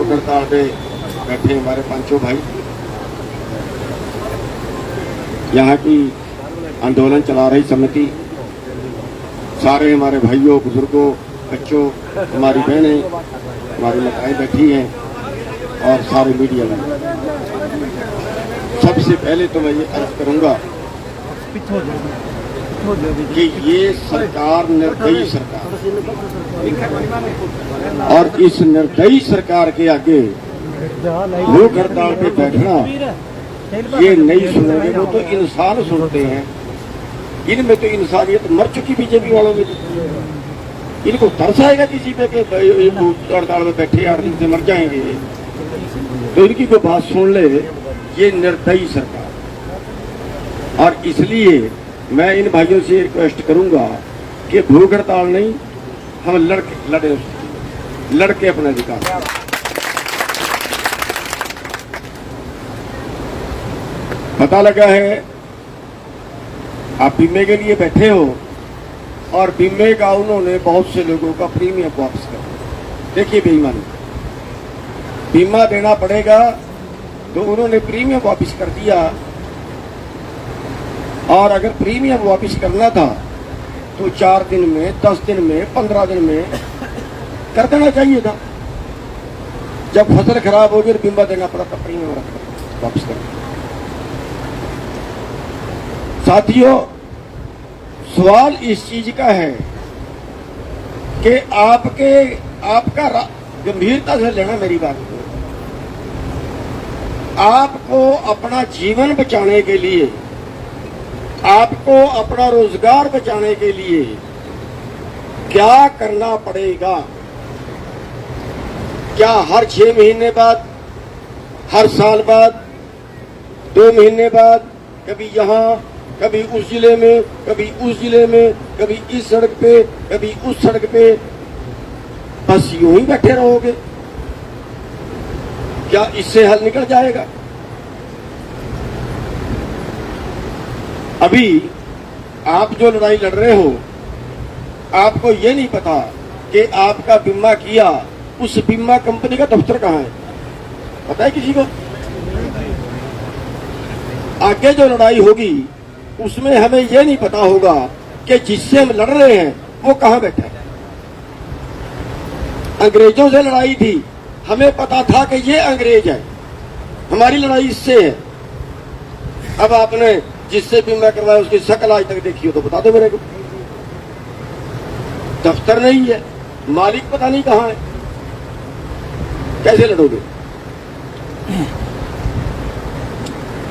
भूख हड़ताल पे बैठे हमारे पांचों भाई, यहाँ की आंदोलन चला रही समिति, सारे हमारे भाइयों, बुजुर्गों, बच्चों, हमारी बहनें, हमारी माताएं बैठी हैं और सारे मीडिया में। सबसे पहले तो मैं ये अर्ज करूंगा कि ये सरकार निर्दयी सरकार, और इस निर्दयी सरकार के आगे भूख हड़ताल पे बैठना ये नहीं सुनेंगे। वो तो इंसान सुनते हैं, इनमें तो इंसानियत मर चुकी बीजेपी वालों में। इनको तरस आएगा किसी पे कि भूख हड़ताल में बैठे 8 दिन से मर जाएंगे, तो इनकी कोई बात सुन ले। ये निर्दयी सरकार, और इसलिए मैं इन भाइयों से रिक्वेस्ट करूंगा कि भूख हड़ताल नहीं, हम लड़के अपना अधिकार। पता लगा है आप बीमे के लिए बैठे हो और बीमे का उन्होंने बहुत से लोगों का प्रीमियम वापस कर दिया। देखिए बेईमानी, बीमा देना पड़ेगा तो उन्होंने प्रीमियम वापस कर दिया, और अगर प्रीमियम वापस करना था तो 4 दिन में, 10 दिन में, 15 दिन में कर देना चाहिए था। जब फसल खराब हो गई तो बीमा देना पड़ा, तब प्रीमियम वापस कर दिया। साथियों, सवाल इस चीज का है कि आपका गंभीरता से लेना मेरी बात को। आपको अपना जीवन बचाने के लिए, आपको अपना रोजगार बचाने के लिए क्या करना पड़ेगा? क्या हर 6 महीने बाद, हर साल बाद, 2 महीने बाद, कभी यहाँ, कभी उस जिले में, कभी उस जिले में, कभी इस सड़क पे, कभी उस सड़क पे, बस यूं ही बैठे रहोगे? क्या इससे हल निकल जाएगा? अभी आप जो लड़ाई लड़ रहे हो, आपको ये नहीं पता कि आपका बीमा किया, उस बीमा कंपनी का दफ्तर कहाँ है? पता है किसी को? आगे जो लड़ाई होगी उसमें हमें यह नहीं पता होगा कि जिससे हम लड़ रहे हैं वो कहां बैठा है। अंग्रेजों से लड़ाई थी, हमें पता था कि ये अंग्रेज है, हमारी लड़ाई इससे है। अब आपने जिससे बीमा करवाया उसकी शक्ल आज तक देखी हो तो बता दो मेरे को। दफ्तर नहीं है, मालिक पता नहीं कहां है, कैसे लड़ोगे?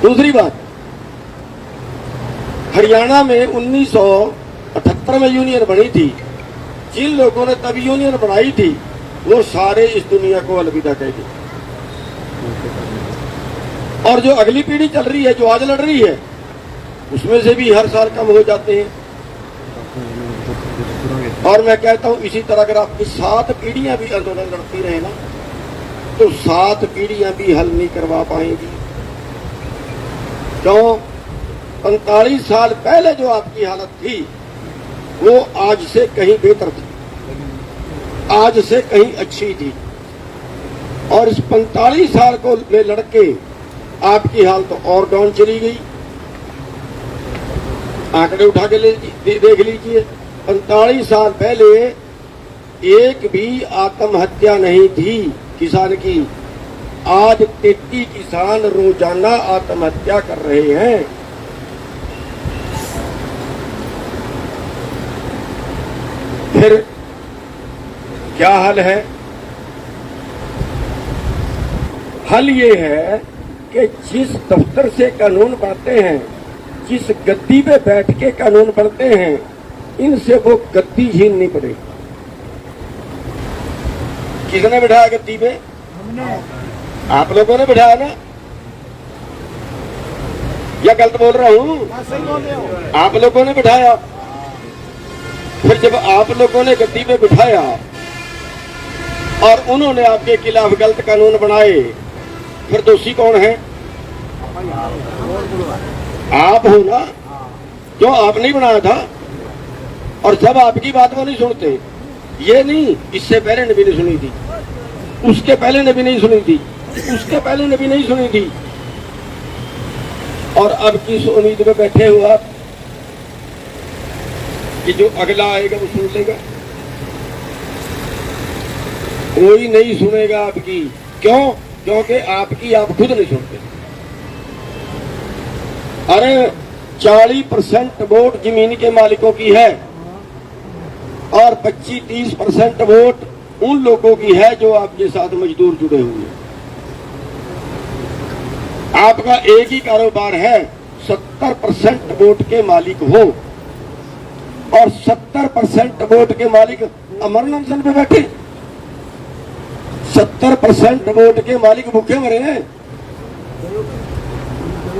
दूसरी बात, हरियाणा में 1978 में यूनियन बनी थी। जिन लोगों ने तब यूनियन बनाई थी वो सारे इस दुनिया को अलविदा कह दी, और जो अगली पीढ़ी चल रही है, जो आज लड़ रही है, उसमें से भी हर साल कम हो जाते हैं। और मैं कहता हूं इसी तरह अगर आपकी 7 पीढ़ियां भी आंदोलन लड़ती रहे ना, तो 7 पीढ़ियां भी हल नहीं करवा पाएंगी। क्यों? 45 साल पहले जो आपकी हालत थी वो आज से कहीं बेहतर थी, आज से कहीं अच्छी थी, और इस 45 साल को में लड़के आपकी हालत तो और डाउन चली गई। आंकड़े उठा के देख लीजिए, 45 साल पहले एक भी आत्महत्या नहीं थी किसान की। आज 33 किसान रोजाना आत्महत्या कर रहे हैं। फिर क्या हल है? हल ये है कि जिस दफ्तर से कानून बनते हैं, जिस गद्दी पे बैठ के कानून बनते हैं, इनसे वो गद्दी छीननी पड़ेगी। किसने बिठाया गद्दी पे? आप लोगों ने बिठाया ना? या गलत बोल रहा हूं? आप लोगों ने बिठाया। फिर जब आप लोगों ने गद्दी पे बिठाया और उन्होंने आपके खिलाफ गलत कानून बनाए, फिर दोषी कौन है? आप हो ना, क्यों? आप नहीं बनाया था। और जब आपकी बात वो नहीं सुनते, ये नहीं, इससे पहले ने भी नहीं सुनी थी। उसके पहले ने भी नहीं सुनी थी, उसके पहले ने भी नहीं सुनी थी। और अब किस उम्मीद में बैठे हो आप कि जो अगला आएगा वो सुन लेगा? कोई नहीं सुनेगा आपकी। क्यों? क्योंकि आपकी आप खुद नहीं सुनते। अरे 40% वोट जमीन के मालिकों की है और 25-30% वोट उन लोगों की है जो आपके साथ मजदूर जुड़े हुए हैं। आपका एक ही कारोबार है, 70% वोट के मालिक हो और 70% वोट के मालिक अमर अनशन पे बैठे। 70% वोट के मालिक भूखे मरे हैं।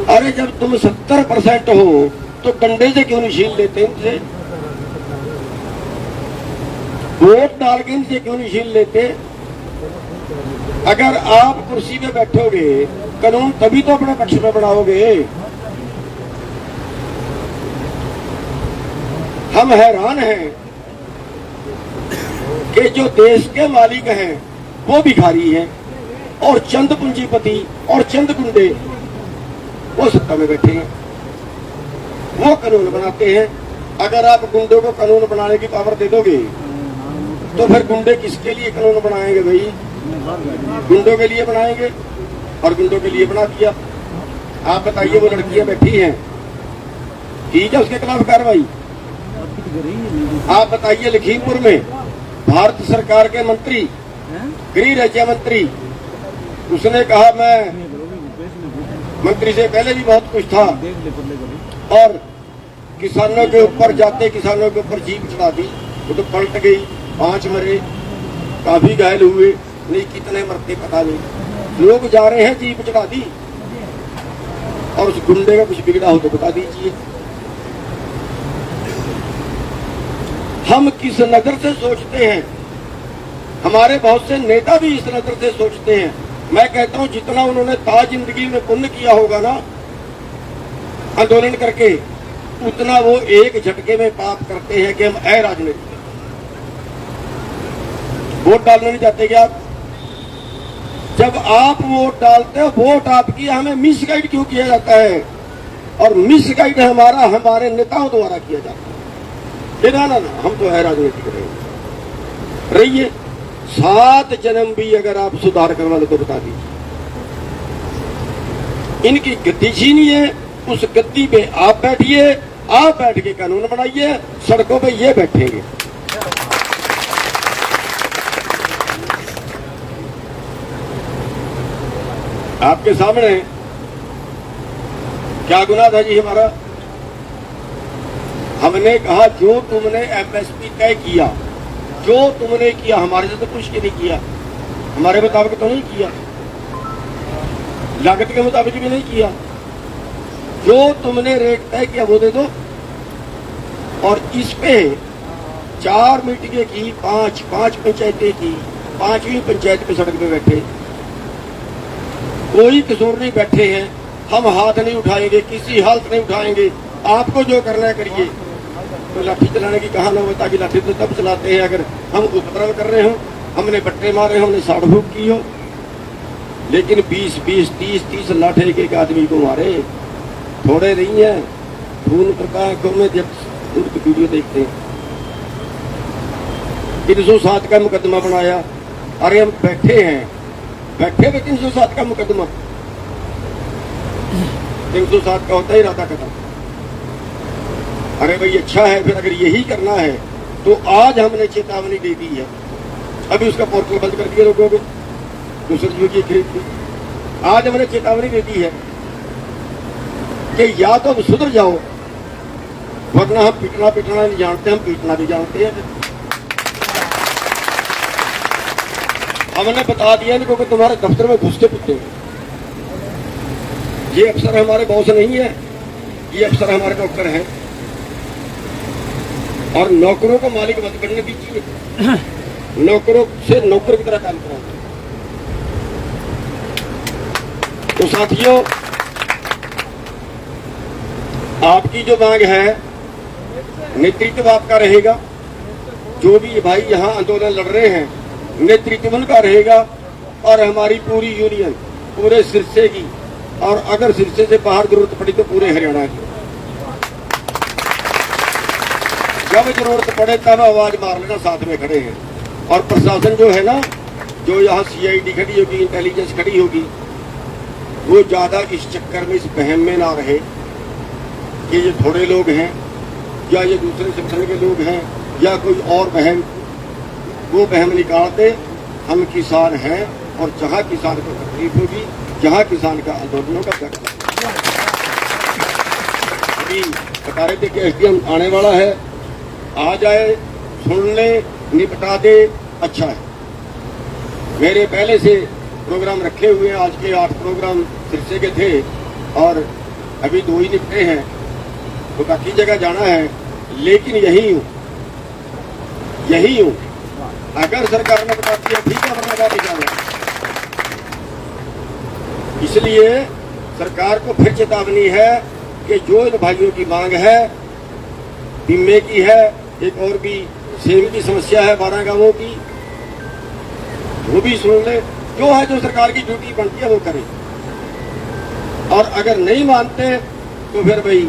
अरे जब तुम 70% हो तो डंडे से क्यों नहीं छीन लेते इनसे? वोट डाल के इनसे क्यों नहीं छीन लेते? अगर आप कुर्सी पे बैठोगे कानून तभी तो अपने पक्ष में बनाओगे। हम हैरान हैं कि जो देश के मालिक हैं वो भिखारी हैं और चंद पूंजीपति और चंद गुंडे वो सत्ता में बैठे हैं, वो कानून बनाते हैं। अगर आप गुंडों को कानून बनाने की पावर दे दोगे तो फिर गुंडे किसके लिए कानून बनाएंगे भाई? गुंडों के लिए बनाएंगे और गुंडों के लिए बना दिया। आप बताइए, वो लड़कियां बैठी हैं, ठीक है उसके खिलाफ कार्रवाई। आप बताइए, लखीमपुर में भारत सरकार के मंत्री, गृह राज्य मंत्री, उसने कहा मैं मंत्री से पहले भी बहुत कुछ था और किसानों के ऊपर जाते किसानों के ऊपर जीप चढ़ा दी, वो तो पलट गई, 5 मरे, काफी घायल हुए, नहीं कितने मरते पता नहीं। लोग जा रहे हैं, जीप चढ़ा दी और उस गुंडे का कुछ बिगड़ा हो तो बता दीजिए। हम किस नजर से सोचते हैं? हमारे बहुत से नेता भी इस नजर से सोचते हैं। मैं कहता हूं जितना उन्होंने ताज जिंदगी में पुण्य किया होगा ना आंदोलन करके, उतना वो एक झटके में पाप करते हैं कि हम राजनीति वोट डालने नहीं जाते क्या आप? जब आप वोट डालते हो, वोट आपकी, हमें मिसगाइड क्यों किया जाता है? और मिसगाइड हमारा हमारे नेताओं द्वारा किया जाता है। ना ना ना, हम तो है राजनीति करेंगे। रहिए 7 जन्म भी अगर आप सुधार करवा लो तो बता दीजिए। इनकी गद्दी छीनिए, उस गद्दी पे आप बैठिए, आप बैठ के कानून बनाइए, सड़कों पे ये बैठेंगे। आपके सामने क्या गुनाह था जी हमारा? हमने कहा जो तुमने एमएसपी तय किया, जो तुमने किया, हमारे से तो कुछ नहीं किया, हमारे मुताबिक तो नहीं किया, लागत के मुताबिक भी नहीं किया। जो तुमने रेट तय किया वो दे दो। और इस पे 4 मीटिंगें की, 5 पंचायतें की, 5वीं पंचायत पे सड़क पे बैठे, कोई कसूर नहीं बैठे हैं। हम हाथ नहीं उठाएंगे, किसी हालत नहीं उठाएंगे, आपको जो करना है करिए। तो लाठी चलाने की कहा नौबत, ताकि लाठी तो तब चलाते हैं अगर हम उपद्रव कर रहे हो, हमने बट्टे मारे, हमने साड़ फूक की हो। लेकिन 20-20, 30-30 लाठ एक आदमी को मारे, थोड़े नहीं है। खून प्रकाश में जब उनकी वीडियो देखते हैं, 307 का मुकदमा बनाया। अरे हम बैठे हैं, बैठे हुए 307 का मुकदमा, 307 का होता ही इरादा कतल। अरे भाई अच्छा है, फिर अगर यही करना है तो आज हमने चेतावनी दे दी है। अभी उसका पोर्टल बंद कर दिया लोगों को, दूसरी चीज की खरीद की। आज हमने चेतावनी दे दी है कि या तो अब सुधर जाओ, वरना हम पीटना नहीं जानते, हम पीटना भी जानते हैं। हमने बता दिया इनको कि तुम्हारे दफ्तर में घुस के पीटेंगे। ये अफसर हमारे बॉस नहीं है, ये अफसर हमारे नौकर हैं। और नौकरों को मालिक मत बनने दीजिए, नौकरों से नौकर की तरह काम कराओ। तो साथियों, आपकी जो मांग है, नेतृत्व आपका रहेगा। जो भी भाई यहाँ आंदोलन लड़ रहे हैं, नेतृत्व उनका रहेगा। और हमारी पूरी यूनियन पूरे सिरसे की, और अगर सिरसे से बाहर जरूरत पड़ी तो पूरे हरियाणा की, जब जरूरत पड़े तब आवाज मार लेना, साथ में खड़े हैं। और प्रशासन जो है ना, जो यहाँ CID खड़ी होगी, इंटेलिजेंस खड़ी होगी, वो ज्यादा इस चक्कर में, इस बहम में ना रहे कि ये थोड़े लोग हैं या ये दूसरे सेक्शन के लोग हैं या कोई और बहम, वो बहम निकालते। हम किसान हैं और जहां किसान को तकलीफ होगी, जहां किसान का आंदोलन होगा, अभी बता रहे थे कि SDM आने वाला है, आ जाए, सुन ले, निपटा दे, अच्छा है। मेरे पहले से प्रोग्राम रखे हुए हैं, आज के 8 प्रोग्राम सिरसे के थे और अभी 2 ही निपटे हैं, तो बाकी जगह जाना है, लेकिन यही हूँ। अगर सरकार ने बताती है ठीक है, वरना बात निकालना। इसलिए सरकार को फिर चेतावनी है कि जो इन भाइयों की मांग है, बीमे की है, एक और भी सेम की समस्या है 12 गांवों की, वो भी सुन ले। जो है, जो सरकार की ड्यूटी बनती है वो करे, और अगर नहीं मानते तो फिर भाई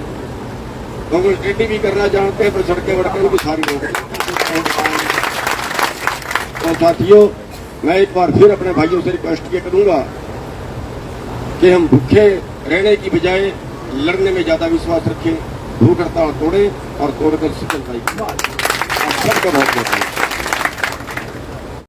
लोग टेढ़ी भी करना जानते हैं, पर सड़कें वड़कें उनकी सारी लोग। तो साथियों, मैं एक बार फिर अपने भाइयों से रिक्वेस्ट ये करूंगा कि हम भूखे रहने की बजाय लड़ने में ज्यादा विश्वास रखें, भूख हड़ताल तोड़े और तोड़कर सफल पाएंगे। सबका बहुत बहुत